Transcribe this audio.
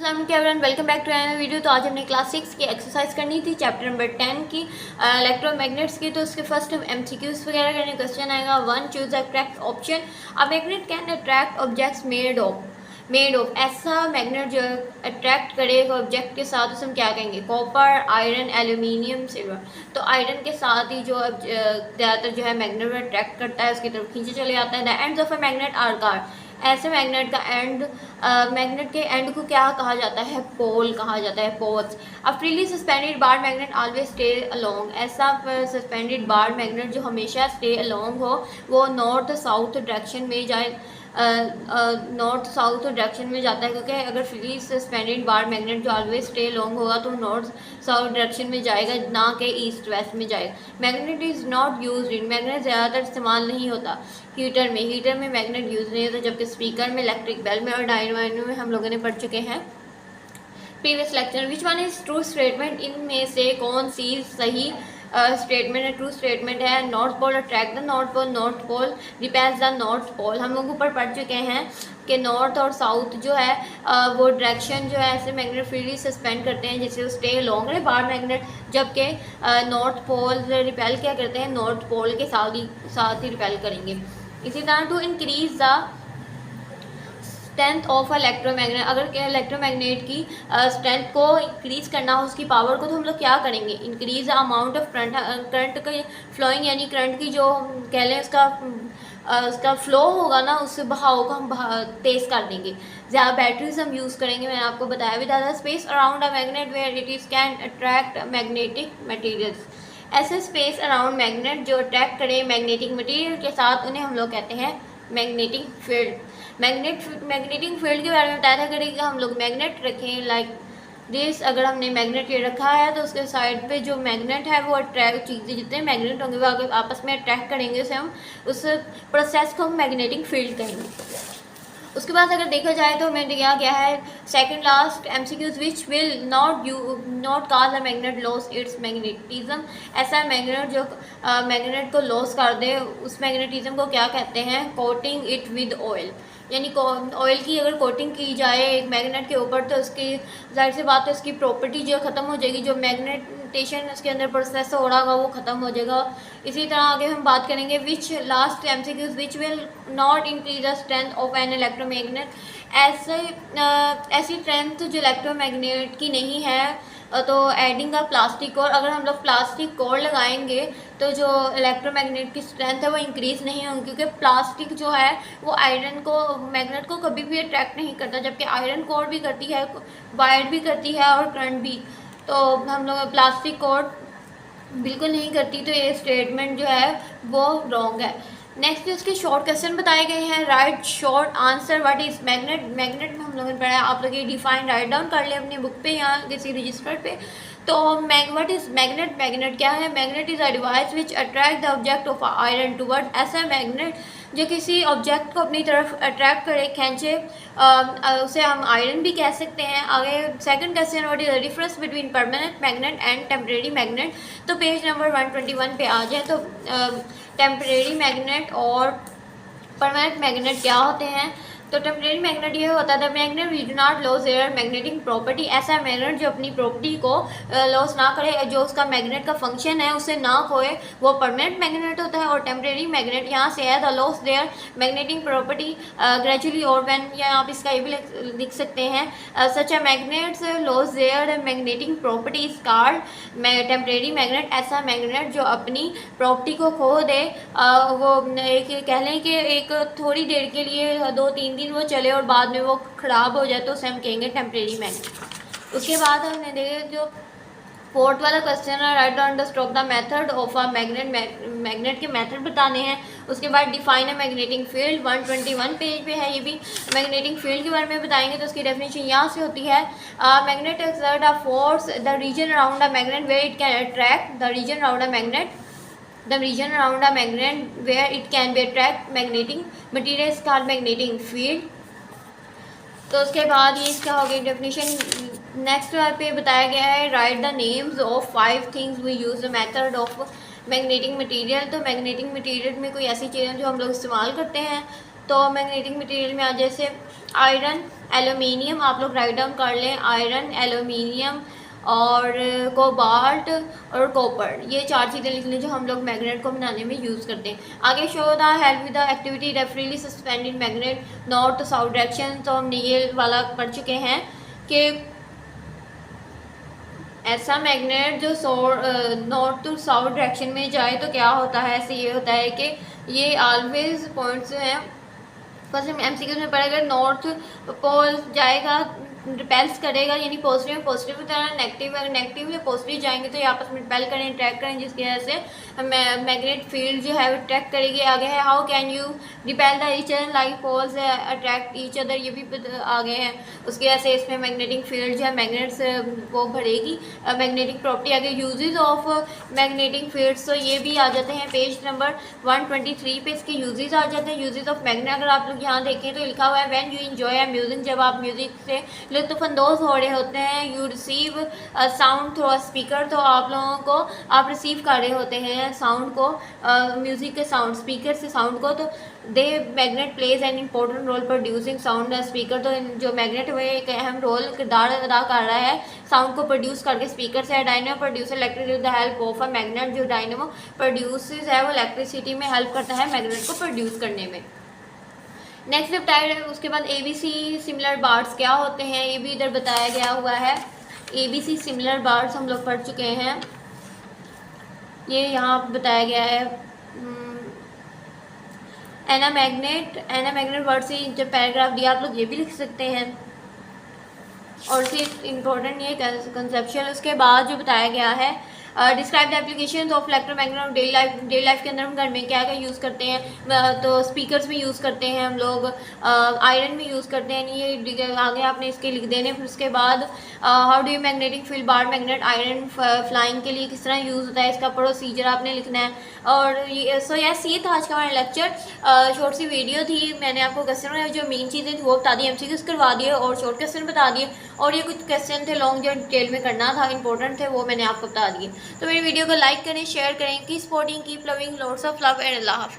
Everyone, welcome back to another video. तो आज हमने क्लास 6 की एक्सरसाइज करनी थी चैप्टर नंबर 10 की इलेक्ट्रोमैग्नेट्स की। तो उसके फर्स्ट हम एमसीक्यूज वगैरह करने। क्वेश्चन आएगा 1, choose the correct option. A magnet can attract objects made of ऐसा मैग्नेट जो अट्रैक्ट करेगा ऑब्जेक्ट के साथ, उसे हम क्या कहेंगे? Copper, iron, aluminium, silver. तो आयरन के साथ ही जो ज़्यादातर जो है मैग्नेट अट्रैक्ट करता है, उसकी तरफ खींचे चले जाता है। The ends of a magnet are car. ऐसे मैग्नेट का एंड, मैग्नेट के एंड को क्या कहा जाता है? पोल कहा जाता है, poles. A freely suspended bar magnet always stay along. ऐसा सस्पेंडेड बार मैग्नेट जो हमेशा स्टे अलोंग हो, वो नॉर्थ साउथ डायरेक्शन में जाए, नॉर्थ साउथ डायरेक्शन में जाता है। क्योंकि अगर फ्रीली सस्पेंडेड बार मैग्नेट जो ऑलवेज स्टे लॉन्ग होगा तो नॉर्थ साउथ डायरेक्शन में जाएगा, ना कि ईस्ट वेस्ट में जाएगा। Magnet is not use in, magnet ज़्यादातर इस्तेमाल नहीं होता हीटर में मैग्नेट यूज़ नहीं होता, जबकि स्पीकर में, इलेक्ट्रिक बेल में और डायनामो में हम लोगों ने पढ़ चुके हैं previous lecture. Which one is true statement? इनमें से कौन सी सही स्टेटमेंट है, ट्रू स्टेटमेंट है? North pole attract the north pole repels the north pole. हम लोग ऊपर पढ़ चुके हैं कि नॉर्थ और साउथ जो है वो डायरेक्शन जो है ऐसे मैग्नेट फ्रीली सस्पेंड करते हैं जिससे वो स्टे लॉन्ग रहे बार मैग्नेट, जबकि नॉर्थ पोल रिपेल क्या करते हैं? नॉर्थ पोल के साथ ही रिपेल करेंगे। इसी तरह to increase the strength of electromagnet, अगर इलेक्ट्रोमैग्नेट की स्ट्रेंथ को इंक्रीज़ करना हो, उसकी पावर को, तो हम लोग क्या करेंगे? इंक्रीज अमाउंट ऑफ करंट का फ्लोइंग, यानी करंट की जो कह लें उसका फ्लो होगा ना, उससे बहाव को हम तेज़ कर देंगे। ज़्यादा बैटरीज हम यूज़ करेंगे, मैंने आपको बताया भी था। Space around a magnet where it is can attract magnetic materials. ऐसे स्पेस अराउंड मैग्नेट जो अट्रैक्ट करें मैग्नेटिक मटीरियल के साथ, उन्हें हम लोग कहते हैं मैग्नेटिक फील्ड। मैग्नेटिक फील्ड के बारे में बताया था कि हम लोग मैग्नेट रखें लाइक दिस। अगर हमने मैग्नेट ये रखा है तो उसके साइड पे जो मैग्नेट है वो अट्रैक्ट चीज़ें, जितने मैग्नेट होंगे वो अगर आपस में अट्रैक्ट करेंगे, उसे हम उस प्रोसेस को हम मैग्नेटिक फील्ड कहेंगे। उसके बाद अगर देखा जाए तो हमें दिया गया है second last MCQs, which will not cause a magnet loss it's magnetism. ऐसा मैग्नेट जो मैग्नेट को लॉस कर दे, उस मैग्नेटिज्म को क्या कहते हैं? Coating it with oil. यानी ऑयल की अगर कोटिंग की जाए एक मैग्नेट के ऊपर, तो उसकी जाहिर सी बात है उसकी प्रॉपर्टी जो ख़त्म हो जाएगी, जो मैग्नेटेशन उसके अंदर प्रोसेस हो रहा होगा वो ख़त्म हो जाएगा। इसी तरह आगे हम बात करेंगे which last MCQs, which will not increase the strength of an electromagnet. ऐसी स्ट्रेंथ जो इलेक्ट्रोमैग्नेट की नहीं है, तो एडिंग का प्लास्टिक कोर, अगर हम लोग प्लास्टिक कोर लगाएंगे तो जो इलेक्ट्रोमैग्नेट की स्ट्रेंथ है वो इंक्रीज़ नहीं होगी, क्योंकि प्लास्टिक जो है वो आयरन को, मैग्नेट को कभी भी अट्रैक्ट नहीं करता, जबकि आयरन कोर भी करती है, वायर भी करती है और करंट भी। तो हम लोग प्लास्टिक कोर बिल्कुल नहीं करती, तो ये स्टेटमेंट जो है वो रॉन्ग है। नेक्स्ट उसके शॉर्ट क्वेश्चन बताए गए हैं। Right short answer what is magnet. Magnet में हम लोगों ने पढ़ा है, आप लोग ये डिफाइन राइट डाउन कर ले अपनी बुक पे या किसी रजिस्टर पे। तो व्हाट इज मैग्नेट? मैग्नेट क्या है? Magnet is a device which attract the object of iron toward. ऐसा मैग्नेट जो किसी ऑब्जेक्ट को अपनी तरफ अट्रैक्ट करे, खींचे, उसे हम आयरन भी कह सकते हैं। आगे second question, what is the difference between permanent magnet and temporary magnet. तो पेज नंबर 121 पे आ जाए तो टेम्परेरी मैग्नेट और परमानेंट मैग्नेट क्या होते हैं? तो टेम्परेरी मैग्नेट ये होता है the magnet we do not loss their magnetic property. ऐसा मैग्नेट जो अपनी प्रॉपर्टी को लॉस ना करे, जो उसका मैग्नेट का फंक्शन है उसे ना खोए, वो परमानेंट मैग्नेट होता है। और टेम्परेरी मैग्नेट यहाँ से है the loss their magnetic property gradually और व्हेन, या आप इसका ये भी लिख सकते हैं such a magnets loss their magnetic property is called temporary magnet. ऐसा मैग्नेट जो अपनी प्रॉपर्टी को खो दे, वो एक कह लें कि एक थोड़ी देर के लिए 2-3 दिन वो चले और बाद में वो ख़राब हो जाए, तो उसे हम कहेंगे टेम्परेरी मैग्नेट। उसके बाद हमने देखे जो फोर्थ वाला क्वेश्चन है, write down the stroke the method of a magnet. Magnet के मेथड बताने हैं। उसके बाद define a magnetic field, 121 page पे है ये भी। मैग्नेटिक फील्ड के बारे में बताएंगे तो उसकी डेफिनेशन यहाँ से होती है magnet exert a force the region around a magnet where it can attract the region around a magnet the region around a magnet where it can be attract magnetic material is called magnetic field। तो उसके बाद ये इसका हो गया definition. Next पे बताया गया है write the names of 5 things we use the method of magnetic material. तो मैग्नेटिक मटेरियल में कोई ऐसी चीज़ें जो हम लोग इस्तेमाल करते हैं तो मैग्नेटिक मटेरियल में आ जैसे आयरन, एलुमिनियम, आप लोग राइट डाउन कर लें, आयरन, एलुमिनियम और कोबाल्ट और कॉपर, ये 4 चीज़ें लिख लें जो हम लोग मैग्नेट को बनाने में यूज़ करते हैं। आगे show the help with the activity रेफरेंटली suspended magnet north to south direction, तो हमने ये वाला पढ़ चुके हैं कि ऐसा मैग्नेट जो नॉर्थ टू साउथ डायरेक्शन में जाए तो क्या होता है, ऐसे ये होता है कि ये ऑलवेज पॉइंट्स हैं। फर्स्ट एमसीक्यू में पढ़ेगा, नॉर्थ पोल जाएगा रिपेल्स करेगा, यानी पॉजिटिव पॉजिटिव की तरह, नेगेटिव अगर नेगेटिव या पॉजिटिव जाएंगे तो ये आपस में रिपेल करें, अट्रैक्ट करें, जिसकी वजह से मैग्नेट फील्ड जो है वो अट्रैक्ट करेगी। आगे है how can you repel the each other like poles attract each other, ये भी आगे है। उसकी वजह से इसमें मैग्नेटिक फील्ड जो है मैग्नेट से वो बढ़ेगी, मैग्नेटिक प्रॉपर्टी। आगे यूजेस ऑफ मैग्नेटिक फील्ड्स, तो ये भी आ जाते हैं पेज नंबर 123 पे इसके यूजेस आ जाते हैं। यूजेस ऑफ मैग्नेट अगर आप लोग यहाँ देखें तो लिखा हुआ है व्हेन यू एंजॉय म्यूजिक, जब आप म्यूजिक से लुत्फ़अंदोज़ हो रहे होते हैं, you receive sound through a speaker, तो आप लोगों को आप रिसीव कर रहे होते हैं साउंड को, म्यूज़िक के साउंड स्पीकर से साउंड को, तो they magnet plays an important role producing sound speaker, तो जो मैग्नेट हुए एक अहम रोल किरदार अदा कर रहा है साउंड को प्रोड्यूस करके स्पीकर से। Dynamo produce electric with the help of a magnet, जो डायनेमो प्रोड्यूस है वो इलेक्ट्रिसिटी में हेल्प करता है मैग्नेट को प्रोड्यूस करने में। नेक्स्ट डिप्टाइड है, उसके बाद ABC सिमिलर बार्ड्स क्या होते हैं ये भी इधर बताया गया हुआ है। ABC सिमिलर बार्ड्स हम लोग पढ़ चुके हैं, ये यहाँ बताया गया है। एना मैग्नेट वर्ड से जब पैराग्राफ दिया आप लोग ये भी लिख सकते हैं, और फिर इम्पोर्टेंट ये कंसेप्चुअल। उसके बाद जो बताया गया है describe the application of electromagnet daily life के अंदर हम घर में क्या क्या यूज़ करते हैं, तो स्पीकर्स में यूज़ करते हैं हम लोग, आयरन में यूज़ करते हैं, ये आगे आपने इसके लिख देने। फिर उसके बाद how do you magnetic field bar magnet iron flying के लिए किस तरह यूज़ होता है, इसका प्रोसीजर आपने लिखना है। और सो यस ये था आज का हमारा लेक्चर, शॉर्ट सी वीडियो थी, मैंने आपको क्वेश्चन में जो मेन चीज़ें थी वो बता दी, MCQs करवा दिए और शॉर्ट क्वेश्चन बता दिए, और ये कुछ क्वेश्चन थे लॉन्ग जो डिटेल में करना था इंपॉर्टेंट थे वो मैंने आपको बता दिए। तो मेरी वीडियो को लाइक करें, शेयर करें, keep supporting, keep loving, lots of love and अल्लाह हाफिज़।